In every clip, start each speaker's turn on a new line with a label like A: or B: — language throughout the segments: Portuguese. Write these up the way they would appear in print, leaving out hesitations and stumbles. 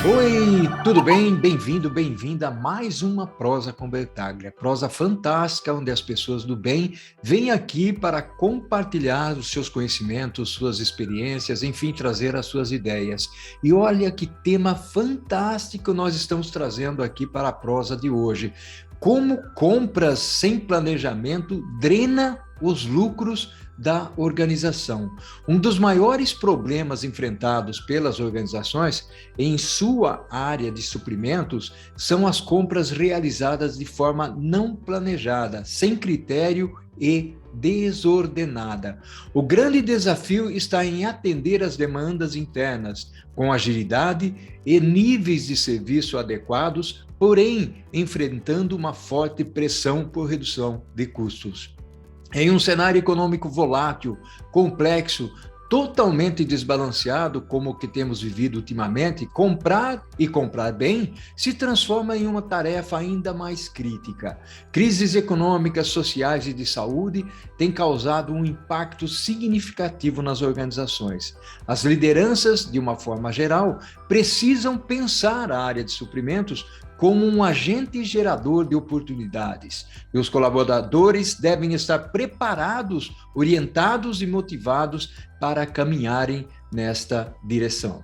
A: Oi, tudo bem? Bem-vindo, bem-vinda a mais uma Prosa com Bertaglia. Prosa fantástica, onde as pessoas do bem vêm aqui para compartilhar os seus conhecimentos, suas experiências, enfim, trazer as suas ideias. E olha que tema fantástico nós estamos trazendo aqui para a prosa de hoje. Como compras sem planejamento drena os lucros da organização. Um dos maiores problemas enfrentados pelas organizações em sua área de suprimentos são as compras realizadas de forma não planejada, sem critério e desordenada. O grande desafio está em atender às demandas internas com agilidade e níveis de serviço adequados, porém enfrentando uma forte pressão por redução de custos. Em um cenário econômico volátil, complexo, totalmente desbalanceado, como o que temos vivido ultimamente, comprar e comprar bem se transforma em uma tarefa ainda mais crítica. Crises econômicas, sociais e de saúde têm causado um impacto significativo nas organizações. As lideranças, de uma forma geral, precisam pensar a área de suprimentos como um agente gerador de oportunidades. E os colaboradores devem estar preparados, orientados e motivados para caminharem nesta direção.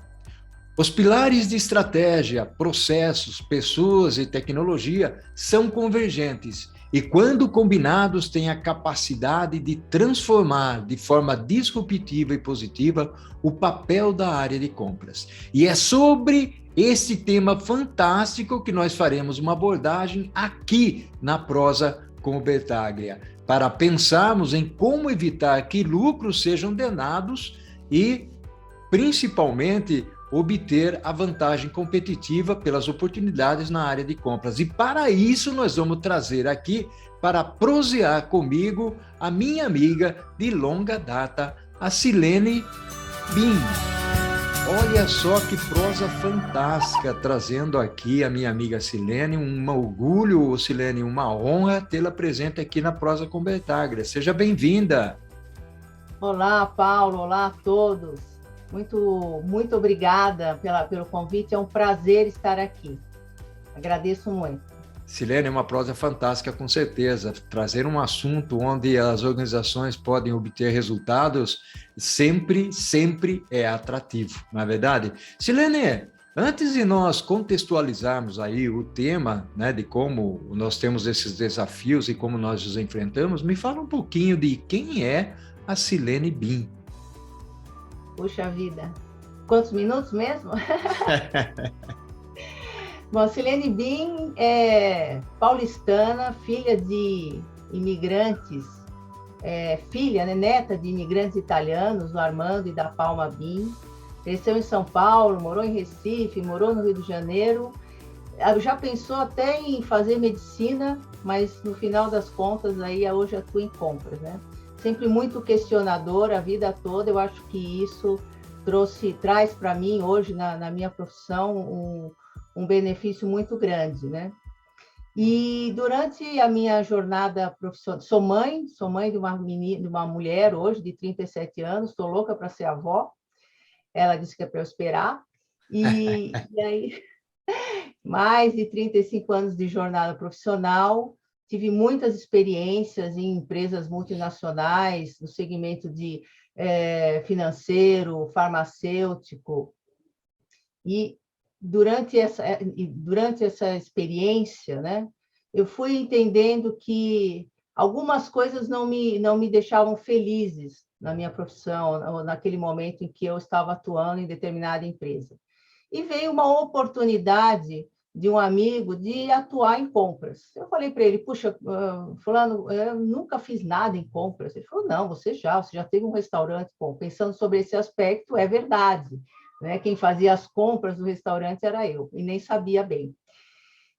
A: Os pilares de estratégia, processos, pessoas e tecnologia são convergentes e, quando combinados, têm a capacidade de transformar de forma disruptiva e positiva o papel da área de compras. E é sobre esse tema fantástico que nós faremos uma abordagem aqui na Prosa com o Bertaglia, para pensarmos em como evitar que lucros sejam drenados e, principalmente, obter a vantagem competitiva pelas oportunidades na área de compras. E para isso nós vamos trazer aqui, para prosear comigo, a minha amiga de longa data, a Silene Bin. Olha só que prosa fantástica, trazendo aqui a minha amiga Silene, um orgulho, Silene, uma honra tê-la presente aqui na Prosa com Bertaglia. Seja bem-vinda.
B: Olá, Paulo, olá a todos. Muito obrigada pelo convite, é um prazer estar aqui. Agradeço muito.
A: Silene, é uma prosa fantástica, com certeza. Trazer um assunto onde as organizações podem obter resultados sempre é atrativo, não é verdade? Silene, antes de nós contextualizarmos aí o tema, né, de como nós temos esses desafios e como nós os enfrentamos, me fala um pouquinho de quem é a Silene Bin.
B: Puxa vida, quantos minutos mesmo? Bom, Silene Bin é paulistana, filha de imigrantes, filha, né, neta de imigrantes italianos, do Armando e da Palma Bin. Cresceu em São Paulo, morou em Recife, morou no Rio de Janeiro. Já pensou até em fazer medicina, mas no final das contas aí hoje atua em compras, né? Sempre muito questionadora a vida toda. Eu acho que isso traz para mim hoje na minha profissão um benefício muito grande, né? E durante a minha jornada profissional, sou mãe de uma menina, de uma mulher hoje de 37 anos, estou louca para ser avó. Ela disse que é para eu esperar. E aí, mais de 35 anos de jornada profissional, tive muitas experiências em empresas multinacionais, no segmento de financeiro, farmacêutico. E durante essa experiência, né, eu fui entendendo que algumas coisas não me deixavam felizes na minha profissão, naquele momento em que eu estava atuando em determinada empresa. E veio uma oportunidade de um amigo de atuar em compras. Eu falei para ele, puxa, fulano, eu nunca fiz nada em compras. Ele falou, não, você já teve um restaurante. Bom, pensando sobre esse aspecto, é verdade, né? Quem fazia as compras do restaurante era eu, e nem sabia bem.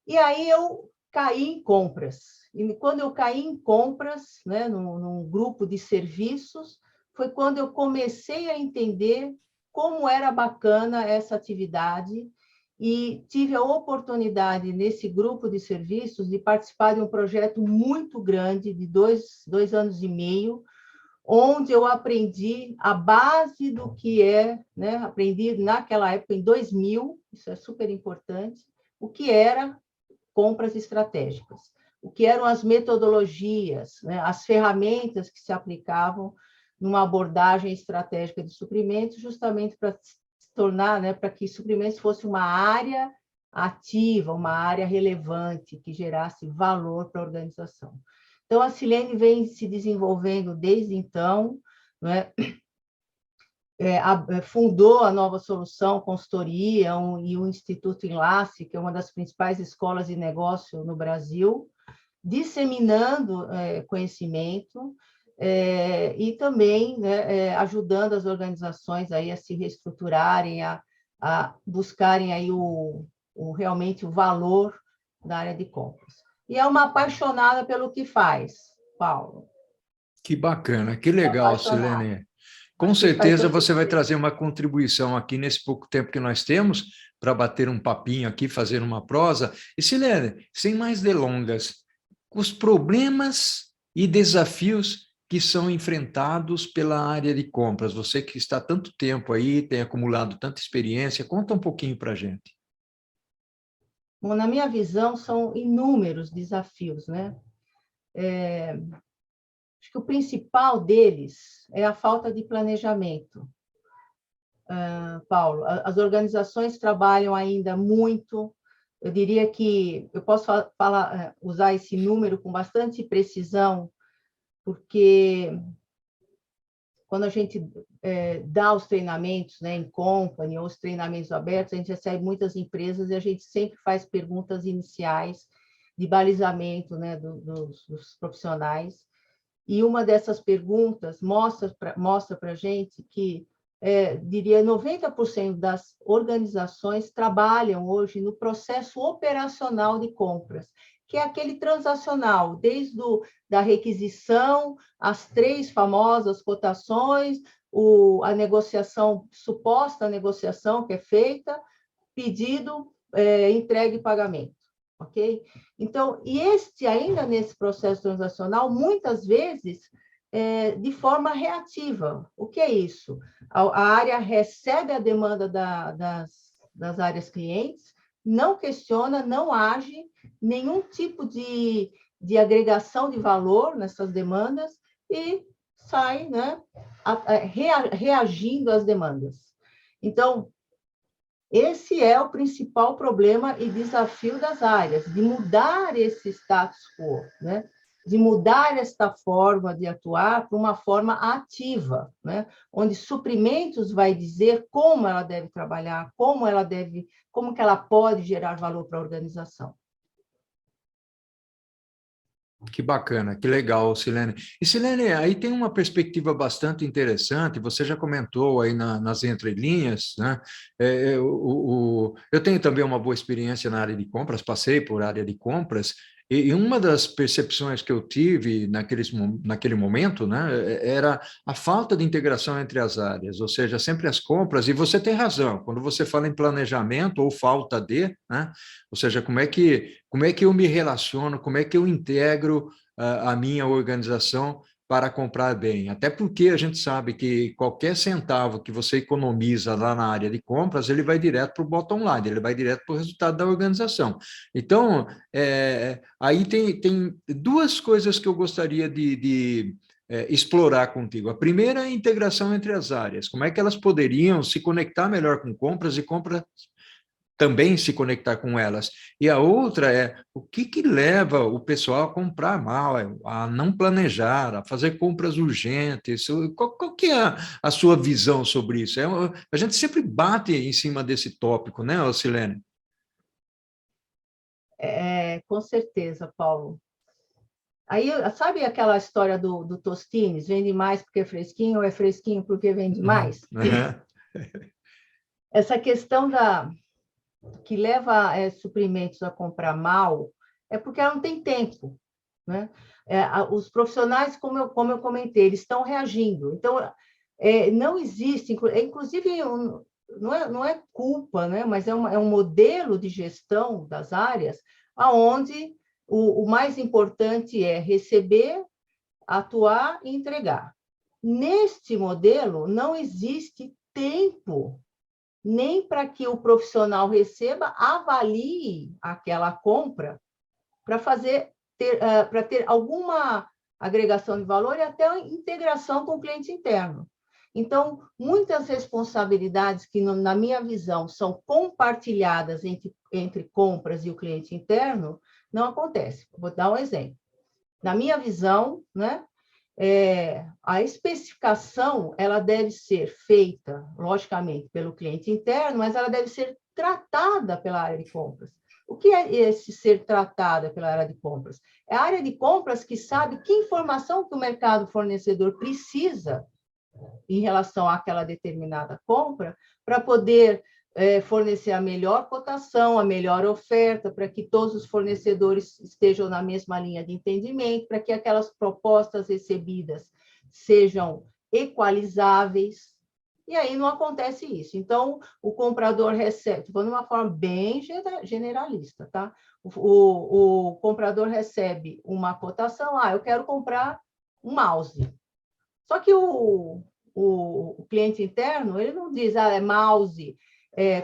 B: E aí eu caí em compras. E quando eu caí em compras, né, num grupo de serviços, foi quando eu comecei a entender como era bacana essa atividade e tive a oportunidade, nesse grupo de serviços, de participar de um projeto muito grande, de dois anos e meio, onde eu aprendi a base do que é, né? Aprendi naquela época, em 2000, isso é super importante, o que era compras estratégicas, o que eram as metodologias, né? As ferramentas que se aplicavam numa abordagem estratégica de suprimentos, justamente para se tornar, né, para que suprimentos fosse uma área ativa, uma área relevante, que gerasse valor para a organização. Então, a Silene vem se desenvolvendo desde então, né? Fundou a Nova Solução Consultoria e o Instituto Enlace, que é uma das principais escolas de negócio no Brasil, disseminando conhecimento e também, né, ajudando as organizações aí a se reestruturarem, a buscarem aí realmente o valor da área de compras. E é uma apaixonada pelo que faz, Paulo.
A: Que bacana, que legal, Silene. Com certeza você vai trazer uma contribuição aqui nesse pouco tempo que nós temos para bater um papinho aqui, fazer uma prosa. E Silene, sem mais delongas, os problemas e desafios que são enfrentados pela área de compras. Você que está há tanto tempo aí, tem acumulado tanta experiência, conta um pouquinho para a gente.
B: Bom, na minha visão, são inúmeros desafios, né? Acho que o principal deles é a falta de planejamento. Paulo, as organizações trabalham ainda muito. Eu diria que eu posso usar esse número com bastante precisão, porque quando a gente dá os treinamentos, né, em company ou os treinamentos abertos, a gente recebe muitas empresas e a gente sempre faz perguntas iniciais de balizamento, né, dos profissionais. E uma dessas perguntas mostra para a gente que, diria, 90% das organizações trabalham hoje no processo operacional de compras, que é aquele transacional, desde da requisição, as 3 famosas cotações, a negociação, suposta negociação que é feita, pedido, entregue e pagamento. Ok? Então, ainda nesse processo transacional, muitas vezes, de forma reativa. O que é isso? A área recebe a demanda das áreas clientes, não questiona, não age, nenhum tipo de agregação de valor nessas demandas e sai, né, reagindo às demandas. Então, esse é o principal problema e desafio das áreas, de mudar esse status quo, né? De mudar esta forma de atuar para uma forma ativa, né? Onde suprimentos vai dizer como ela deve trabalhar, como que ela pode gerar valor para a organização.
A: Que bacana, que legal, Silene. E, Silene, aí tem uma perspectiva bastante interessante, você já comentou aí nas entrelinhas, né? Eu tenho também uma boa experiência na área de compras, passei por área de compras, e uma das percepções que eu tive naquele momento, né, era a falta de integração entre as áreas, ou seja, sempre as compras, e você tem razão, quando você fala em planejamento ou falta de, né, ou seja, como é que eu me relaciono, como é que eu integro a minha organização para comprar bem. Até porque a gente sabe que qualquer centavo que você economiza lá na área de compras, ele vai direto para o bottom line, ele vai direto para o resultado da organização. Então, aí tem 2 coisas que eu gostaria de explorar contigo. A primeira é a integração entre as áreas. Como é que elas poderiam se conectar melhor com compras e compras também se conectar com elas. E a outra é o que leva o pessoal a comprar mal, a não planejar, a fazer compras urgentes. Qual que é a sua visão sobre isso? A gente sempre bate em cima desse tópico, né, Silene?
B: Com certeza, Paulo. Aí, sabe aquela história do Tostines? Vende mais porque é fresquinho ou é fresquinho porque vende mais? Essa questão que leva suprimentos a comprar mal é porque ela não tem tempo, né? Os profissionais, como eu comentei, eles estão reagindo. Então, não existe, inclusive, não é culpa, né? Mas é um modelo de gestão das áreas onde o mais importante é receber, atuar e entregar. Neste modelo, não existe tempo nem para que o profissional receba, avalie aquela compra para para ter alguma agregação de valor e até a integração com o cliente interno. Então, muitas responsabilidades que, na minha visão, são compartilhadas entre compras e o cliente interno, não acontecem. Vou dar um exemplo. Na minha visão, né, a especificação ela deve ser feita, logicamente, pelo cliente interno, mas ela deve ser tratada pela área de compras. O que é esse ser tratada pela área de compras? É a área de compras que sabe que informação que o mercado fornecedor precisa em relação àquela determinada compra para poder fornecer a melhor cotação, a melhor oferta, para que todos os fornecedores estejam na mesma linha de entendimento, para que aquelas propostas recebidas sejam equalizáveis. E aí não acontece isso. Então, o comprador recebe, de uma forma bem generalista, tá? O comprador recebe uma cotação, eu quero comprar um mouse. Só que o cliente interno, ele não diz, é mouse,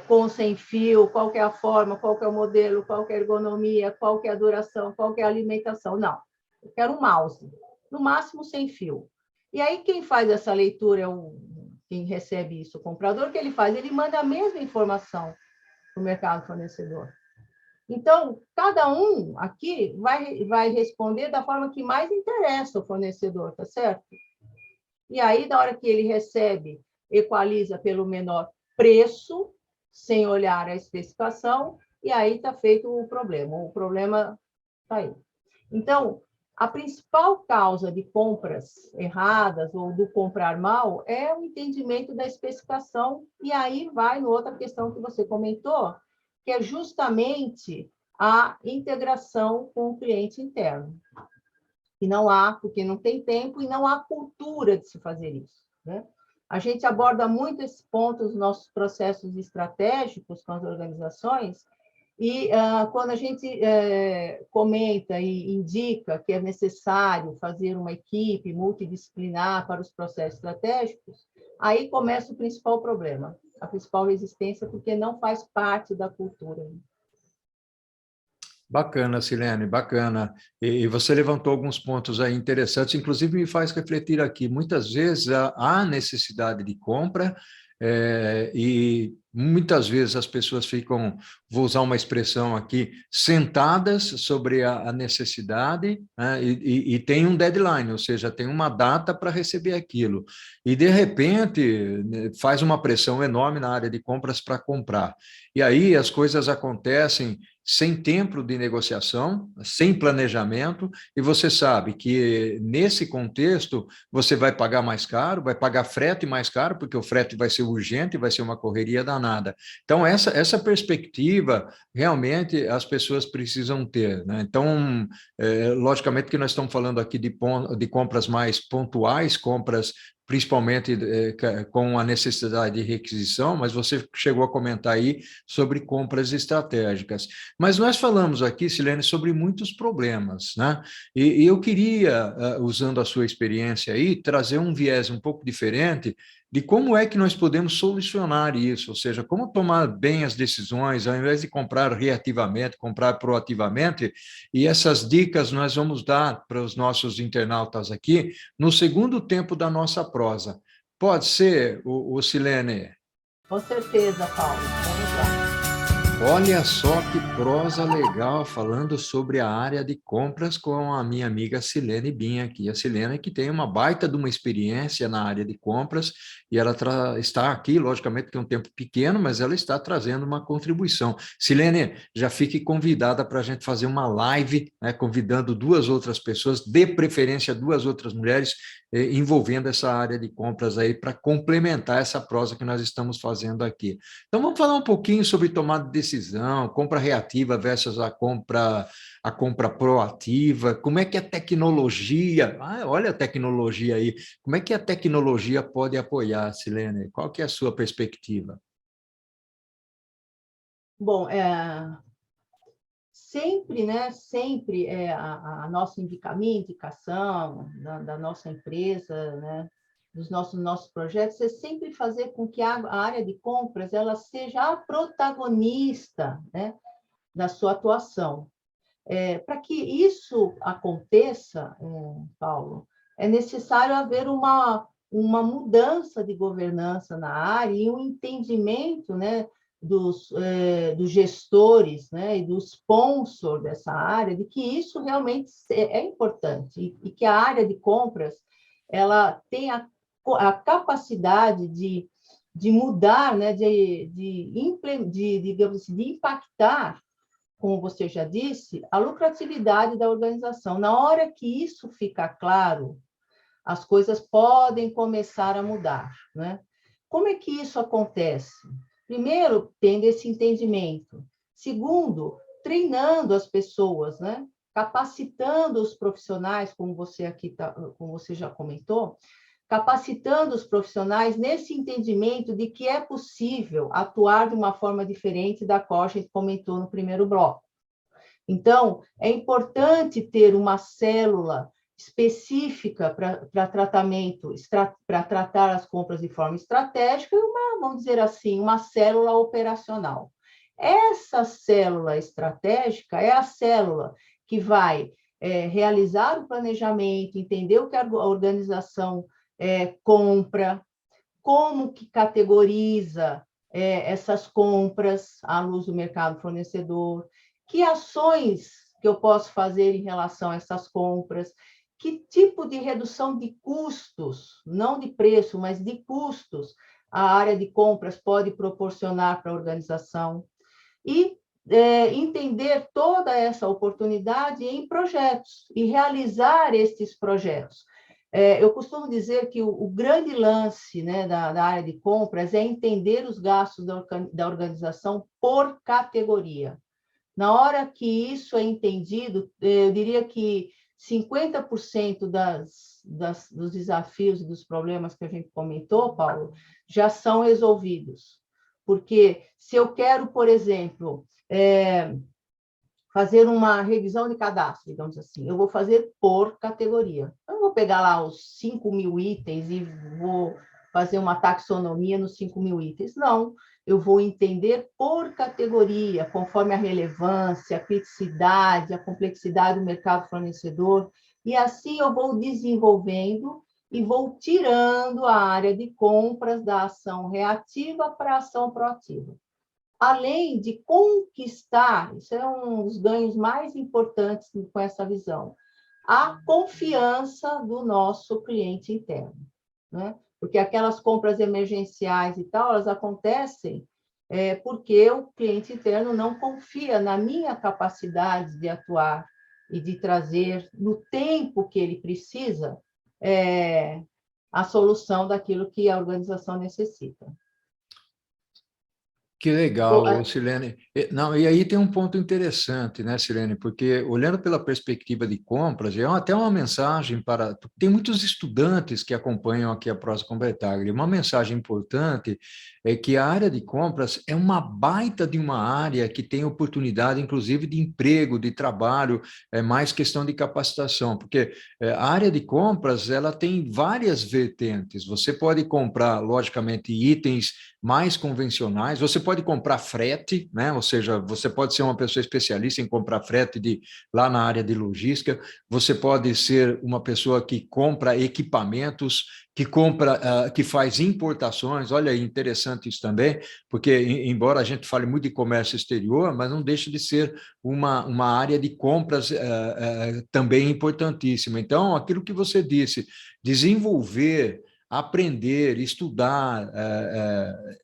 B: com sem fio, qual que é a forma, qual que é o modelo, qual que é a ergonomia, qual que é a duração, qual que é a alimentação. Não, eu quero um mouse, no máximo sem fio. E aí quem faz essa leitura quem recebe isso, o comprador, o que ele faz? Ele manda a mesma informação para o mercado fornecedor. Então, cada um aqui vai responder da forma que mais interessa o fornecedor, tá certo? E aí, na hora que ele recebe, equaliza pelo menor preço, sem olhar a especificação, e aí está feito o problema. O problema está aí. Então, a principal causa de compras erradas ou do comprar mal é o entendimento da especificação, e aí vai na outra questão que você comentou, que é justamente a integração com o cliente interno. E não há, porque não tem tempo e não há cultura de se fazer isso, né? A gente aborda muito esse ponto nos nossos processos estratégicos com as organizações, e quando a gente comenta e indica que é necessário fazer uma equipe multidisciplinar para os processos estratégicos, aí começa o principal problema, a principal resistência, porque não faz parte da cultura.
A: Bacana, Silene, bacana. E você levantou alguns pontos aí interessantes, inclusive me faz refletir aqui. Muitas vezes há necessidade de compra, e muitas vezes as pessoas ficam, vou usar uma expressão aqui, sentadas sobre a necessidade, né, e tem um deadline, ou seja, tem uma data para receber aquilo. E, de repente, né, faz uma pressão enorme na área de compras para comprar. E aí as coisas acontecem sem tempo de negociação, sem planejamento, e você sabe que nesse contexto você vai pagar mais caro, vai pagar frete mais caro, porque o frete vai ser urgente, vai ser uma correria danada. Então, essa perspectiva, realmente, as pessoas precisam ter, né? Então, logicamente que nós estamos falando aqui de compras mais pontuais, compras principalmente com a necessidade de requisição, mas você chegou a comentar aí sobre compras estratégicas. Mas nós falamos aqui, Silene, sobre muitos problemas, né? E eu queria, usando a sua experiência aí, trazer um viés um pouco diferente de como é que nós podemos solucionar isso, ou seja, como tomar bem as decisões, ao invés de comprar reativamente, comprar proativamente, e essas dicas nós vamos dar para os nossos internautas aqui no segundo tempo da nossa prosa. Pode ser, o Silene?
B: Com certeza, Paulo. Vamos lá.
A: Olha só que prosa legal, falando sobre a área de compras com a minha amiga Silene Binha aqui. A Silene que tem uma baita de uma experiência na área de compras e ela está aqui, logicamente que é um tempo pequeno, mas ela está trazendo uma contribuição. Silene, já fique convidada para a gente fazer uma live, né, convidando duas outras pessoas, de preferência duas outras mulheres, envolvendo essa área de compras aí para complementar essa prosa que nós estamos fazendo aqui. Então, vamos falar um pouquinho sobre tomada de decisão, compra reativa versus a compra proativa, como é que a tecnologia, olha a tecnologia aí, como é que a tecnologia pode apoiar, Silene? Qual que é a sua perspectiva?
B: Bom, sempre, né? Sempre a nossa minha indicação da nossa empresa, né? dos nossos projetos é sempre fazer com que a área de compras ela seja a protagonista, né, da sua atuação. Para que isso aconteça, Paulo, é necessário haver uma mudança de governança na área e um entendimento, né, dos gestores, né, e dos sponsors dessa área, de que isso realmente é importante e que a área de compras ela tem a capacidade de mudar, né, digamos assim, de impactar, como você já disse, a lucratividade da organização. Na hora que isso fica claro, as coisas podem começar a mudar, né? Como é que isso acontece? Primeiro, tendo esse entendimento. Segundo, treinando as pessoas, né? Capacitando os profissionais, como como você já comentou, capacitando os profissionais nesse entendimento de que é possível atuar de uma forma diferente da qual a gente comentou no primeiro bloco. Então, é importante ter uma célula específica para tratamento, para tratar as compras de forma estratégica e vamos dizer assim, uma célula operacional. Essa célula estratégica é a célula que vai realizar o planejamento, entender o que a organização compra, como que categoriza essas compras à luz do mercado fornecedor, que ações que eu posso fazer em relação a essas compras, que tipo de redução de custos, não de preço, mas de custos, a área de compras pode proporcionar para a organização, e entender toda essa oportunidade em projetos e realizar estes projetos. Eu costumo dizer que o grande lance, né, da área de compras é entender os gastos da organização por categoria. Na hora que isso é entendido, eu diria que 50% dos desafios e dos problemas que a gente comentou, Paulo, já são resolvidos. Porque se eu quero, por exemplo, fazer uma revisão de cadastro, digamos assim, eu vou fazer por categoria. Eu não vou pegar lá os 5.000 itens e vou fazer uma taxonomia nos 5.000 itens. Não, eu vou entender por categoria, conforme a relevância, a criticidade, a complexidade do mercado fornecedor, e assim eu vou desenvolvendo e vou tirando a área de compras da ação reativa para a ação proativa. Além de conquistar, isso é um dos ganhos mais importantes com essa visão, a confiança do nosso cliente interno, né? Porque aquelas compras emergenciais e tal, elas acontecem porque o cliente interno não confia na minha capacidade de atuar e de trazer, no tempo que ele precisa, a solução daquilo que a organização necessita.
A: Que legal, Silene. Não, e aí tem um ponto interessante, né, Silene? Porque olhando pela perspectiva de compras, é até uma mensagem para... Tem muitos estudantes que acompanham aqui a Prosa com Bertaglia. Uma mensagem importante é que a área de compras é uma baita de uma área que tem oportunidade, inclusive, de emprego, de trabalho, é mais questão de capacitação, porque a área de compras, ela tem várias vertentes. Você pode comprar, logicamente, itens mais convencionais, você pode comprar frete, né? Ou seja, você pode ser uma pessoa especialista em comprar frete lá na área de logística, você pode ser uma pessoa que compra equipamentos, que faz importações. Olha aí, interessante isso também, porque embora a gente fale muito de comércio exterior, mas não deixa de ser uma área de compras também importantíssima. Então, aquilo que você disse, desenvolver, aprender, estudar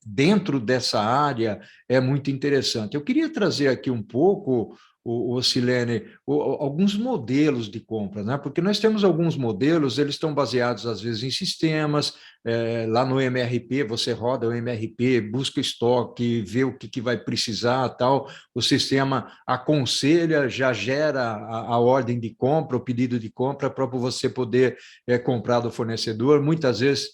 A: dentro dessa área é muito interessante. Eu queria trazer aqui um pouco, Silene, alguns modelos de compra, né? Porque nós temos alguns modelos, eles estão baseados, às vezes, em sistemas, lá no MRP, você roda o MRP, busca estoque, vê o que vai precisar, tal, o sistema aconselha, já gera a ordem de compra, o pedido de compra, para você poder comprar do fornecedor. Muitas vezes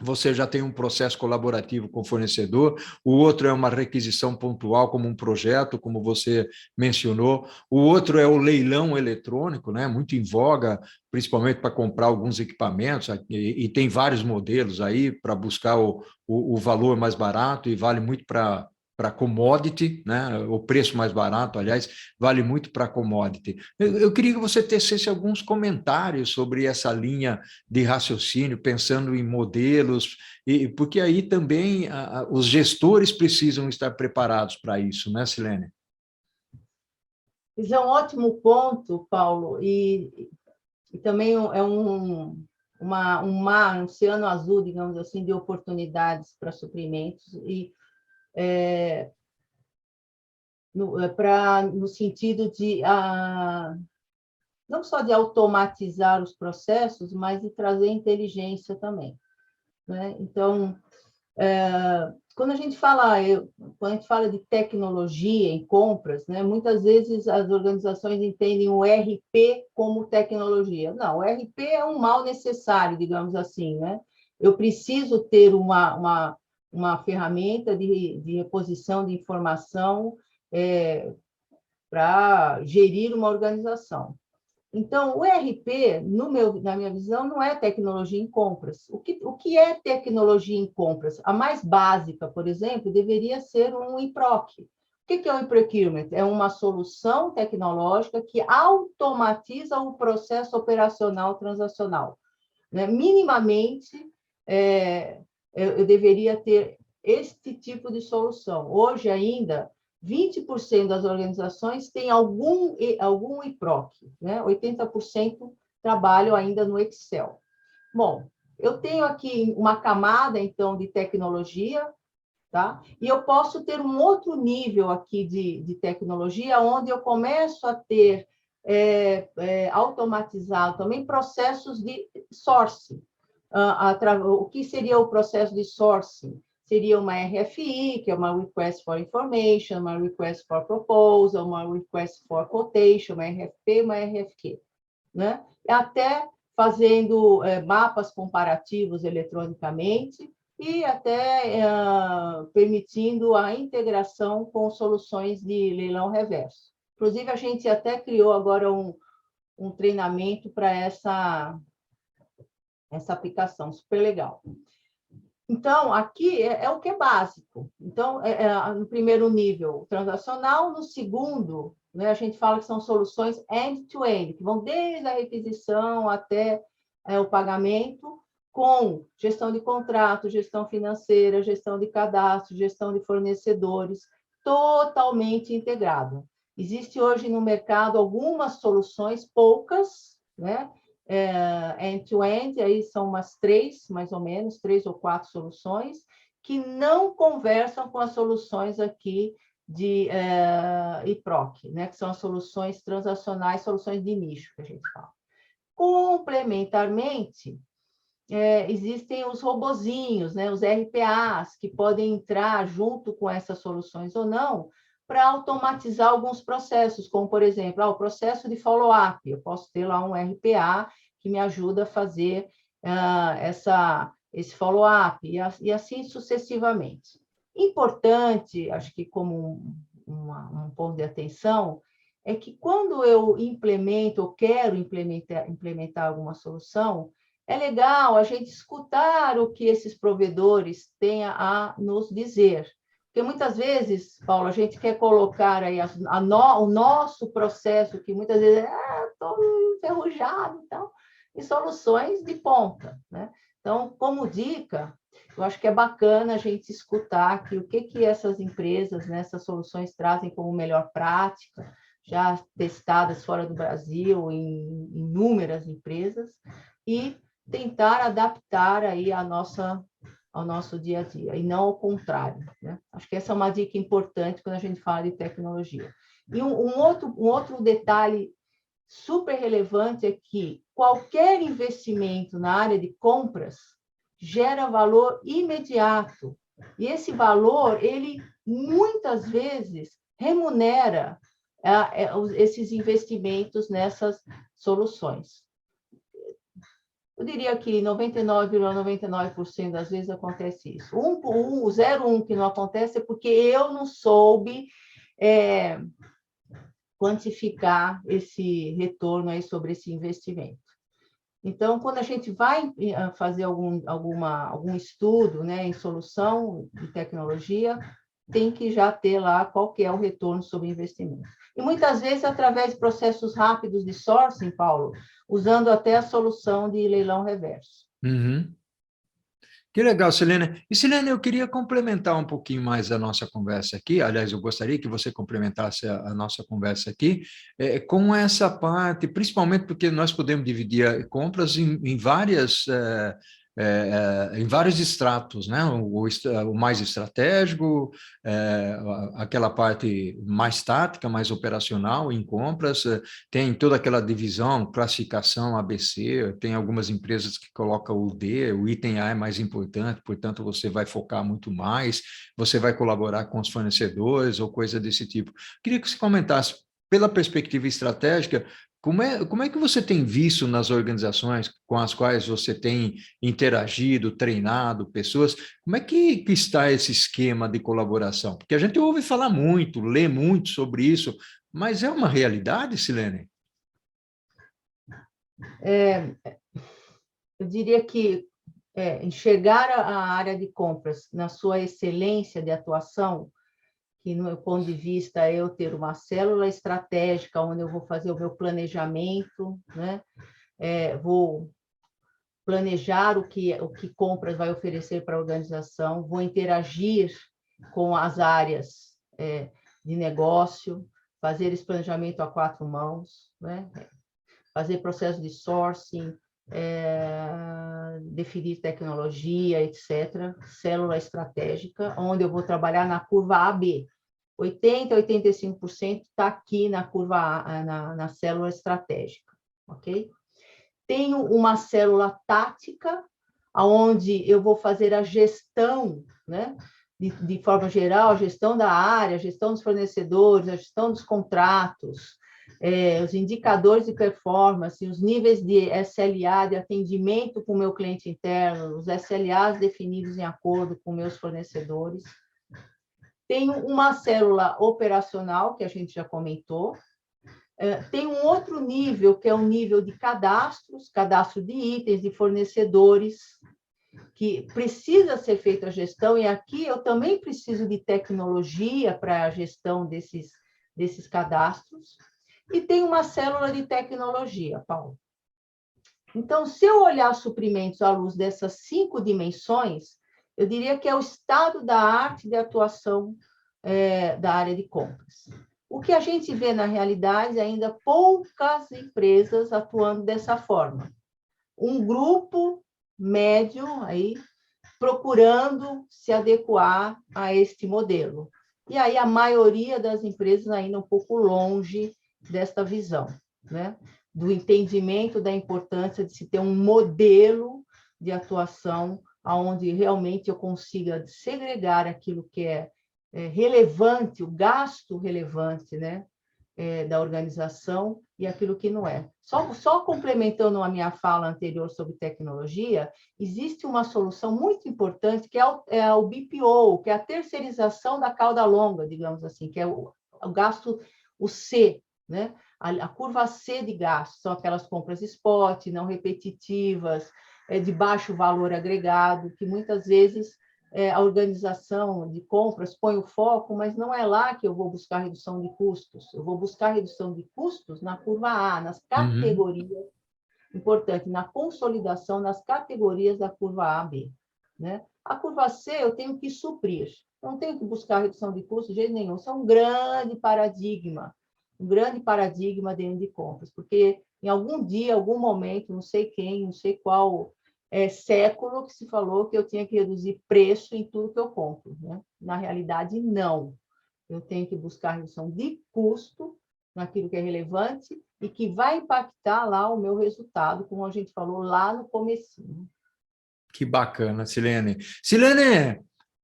A: você já tem um processo colaborativo com o fornecedor, o outro é uma requisição pontual, como um projeto, como você mencionou, o outro é o leilão eletrônico, né? Muito em voga, principalmente para comprar alguns equipamentos, e tem vários modelos aí para buscar o valor mais barato, e vale muito para commodity, né? O preço mais barato, aliás, vale muito para commodity. Eu queria que você tecesse alguns comentários sobre essa linha de raciocínio, pensando em modelos, porque aí também os gestores precisam estar preparados para isso, né, Silene?
B: Isso é um ótimo ponto, Paulo, e também é um oceano azul, digamos assim, de oportunidades para suprimentos, e no sentido de não só de automatizar os processos, mas de trazer inteligência também, né? Então, quando a gente fala de tecnologia em compras, né, muitas vezes as organizações entendem o ERP como tecnologia. Não, o ERP é um mal necessário, digamos assim, né? Eu preciso ter uma ferramenta de reposição de informação para gerir uma organização. Então, o ERP, na minha visão, não é tecnologia em compras. O que é tecnologia em compras? A mais básica, por exemplo, deveria ser um e-proc. O que é o e-procurement? É uma solução tecnológica que automatiza o processo operacional transacional, né? Minimamente, eu deveria ter este tipo de solução. Hoje ainda, 20% das organizações têm algum e-proc, né? 80% trabalham ainda no Excel. Bom, eu tenho aqui uma camada, então, de tecnologia, tá? E eu posso ter um outro nível aqui de tecnologia, onde eu começo a ter automatizado também processos de sourcing. O que seria o processo de sourcing? Seria uma RFI, que é uma Request for Information, uma Request for Proposal, uma Request for Quotation, uma RFP, uma RFQ, né? Até fazendo mapas comparativos eletronicamente e até permitindo a integração com soluções de leilão reverso. Inclusive, a gente até criou agora um treinamento para essa aplicação, super legal. Então, aqui é o que é básico. Então, no primeiro nível, transacional. No segundo, né, a gente fala que são soluções end-to-end, que vão desde a requisição até o pagamento, com gestão de contrato, gestão financeira, gestão de cadastro, gestão de fornecedores, totalmente integrado. Existe hoje no mercado algumas soluções, poucas, né? End-to-end, aí são umas 3, mais ou menos, 3 ou 4 soluções, que não conversam com as soluções aqui de e-proc, né? Que são as soluções transacionais, soluções de nicho, que a gente fala. Complementarmente, existem os robozinhos, né? Os RPAs, que podem entrar junto com essas soluções ou não, para automatizar alguns processos, como, por exemplo, o processo de follow-up. Eu posso ter lá um RPA que me ajuda a fazer esse follow-up, e assim sucessivamente. Importante, acho que como um ponto de atenção, é que quando eu implemento ou quero implementar alguma solução, é legal a gente escutar o que esses provedores têm a nos dizer. Porque muitas vezes, Paulo, a gente quer colocar aí o nosso processo, que muitas vezes estou enferrujado e tal, em soluções de ponta, né? Então, como dica, eu acho que é bacana a gente escutar aqui o que essas empresas, né, essas soluções trazem como melhor prática, já testadas fora do Brasil em inúmeras empresas, e tentar adaptar aí ao nosso dia a dia, e não ao contrário, né? Acho que essa é uma dica importante quando a gente fala de tecnologia. E um outro detalhe super relevante é que qualquer investimento na área de compras gera valor imediato. E esse valor, ele muitas vezes remunera esses investimentos nessas soluções. Eu diria que 99,99% das vezes acontece isso. O 0,1 que não acontece é porque eu não soube quantificar esse retorno aí sobre esse investimento. Então, quando a gente vai fazer algum estudo, né, em solução de tecnologia, tem que já ter lá qual que é o retorno sobre investimento. E muitas vezes através de processos rápidos de sourcing, Paulo, usando até a solução de leilão reverso.
A: Uhum. Que legal, Silene. E, Silene, eu queria complementar um pouquinho mais a nossa conversa aqui. Aliás, eu gostaria que você complementasse a nossa conversa aqui com essa parte, principalmente porque nós podemos dividir compras em várias. Em vários estratos, né? O mais estratégico, aquela parte mais tática, mais operacional em compras, tem toda aquela divisão, classificação ABC, tem algumas empresas que colocam o D, o item A é mais importante, portanto, você vai focar muito mais, você vai colaborar com os fornecedores ou coisa desse tipo. Queria que você comentasse, pela perspectiva estratégica, como é que você tem visto nas organizações com as quais você tem interagido, treinado pessoas, como é que está esse esquema de colaboração? Porque a gente ouve falar muito, lê muito sobre isso, mas é uma realidade, Silene?
B: Eu diria que enxergar a área de compras na sua excelência de atuação, que no meu ponto de vista é eu ter uma célula estratégica onde eu vou fazer o meu planejamento, né? Vou planejar o que compras vai oferecer para a organização, vou interagir com as áreas de negócio, fazer esse planejamento a quatro mãos, né? Fazer processo de sourcing, definir tecnologia, etc. Célula estratégica, onde eu vou trabalhar na curva AB. 80% a 85% está aqui na curva A, na célula estratégica, ok? Tenho uma célula tática, onde eu vou fazer a gestão, né? De forma geral, a gestão da área, a gestão dos fornecedores, a gestão dos contratos, os indicadores de performance, os níveis de SLA, de atendimento com o meu cliente interno, os SLAs definidos em acordo com meus fornecedores. Tenho uma célula operacional, que a gente já comentou. Tem um outro nível, que é o nível de cadastros, cadastro de itens, de fornecedores, que precisa ser feita a gestão, e aqui eu também preciso de tecnologia para a gestão desses cadastros. E tem uma célula de tecnologia, Paulo. Então, se eu olhar suprimentos à luz dessas 5 dimensões, eu diria que é o estado da arte de atuação da área de compras. O que a gente vê na realidade é ainda poucas empresas atuando dessa forma. Um grupo médio aí procurando se adequar a este modelo. E aí a maioria das empresas ainda um pouco longe desta visão, né? Do entendimento da importância de se ter um modelo de atuação onde realmente eu consiga segregar aquilo que é relevante, o gasto relevante, né, da organização e aquilo que não é. Só complementando a minha fala anterior sobre tecnologia, existe uma solução muito importante que é o BPO, que é a terceirização da cauda longa, digamos assim, que é o gasto, o C, né? A curva C de gasto, são aquelas compras spot, não repetitivas, de baixo valor agregado, que muitas vezes a organização de compras põe o foco, mas não é lá que eu vou buscar redução de custos. Eu vou buscar redução de custos na curva A, nas categorias, importante, na consolidação nas categorias da curva A, B, né? A curva C eu tenho que suprir, não tenho que buscar redução de custos de jeito nenhum. Isso é um grande paradigma dentro de compras, porque em algum dia, algum momento, não sei quem, não sei qual século que se falou que eu tinha que reduzir preço em tudo que eu compro, né? Na realidade, não. Eu tenho que buscar redução de custo naquilo que é relevante e que vai impactar lá o meu resultado, como a gente falou lá no comecinho.
A: Que bacana, Silene. Silene,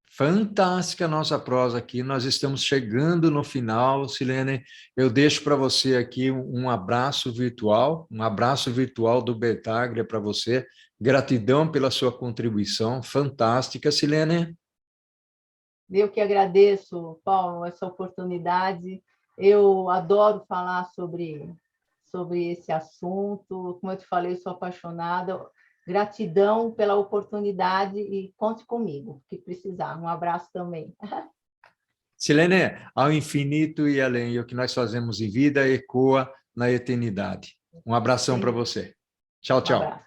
A: Fantástica a nossa prosa aqui, nós estamos chegando no final, Silene. Eu deixo para você aqui um abraço virtual do Bertaglia para você. Gratidão pela sua contribuição, fantástica, Silene.
B: Eu que agradeço, Paulo, essa oportunidade. Eu adoro falar sobre esse assunto. Como eu te falei, eu sou apaixonada. Gratidão pela oportunidade e conte comigo, que precisar. Um abraço também.
A: Silene, ao infinito e além, e o que nós fazemos em vida ecoa na eternidade. Um abração para você. Tchau,
B: Um
A: tchau.
B: abraço.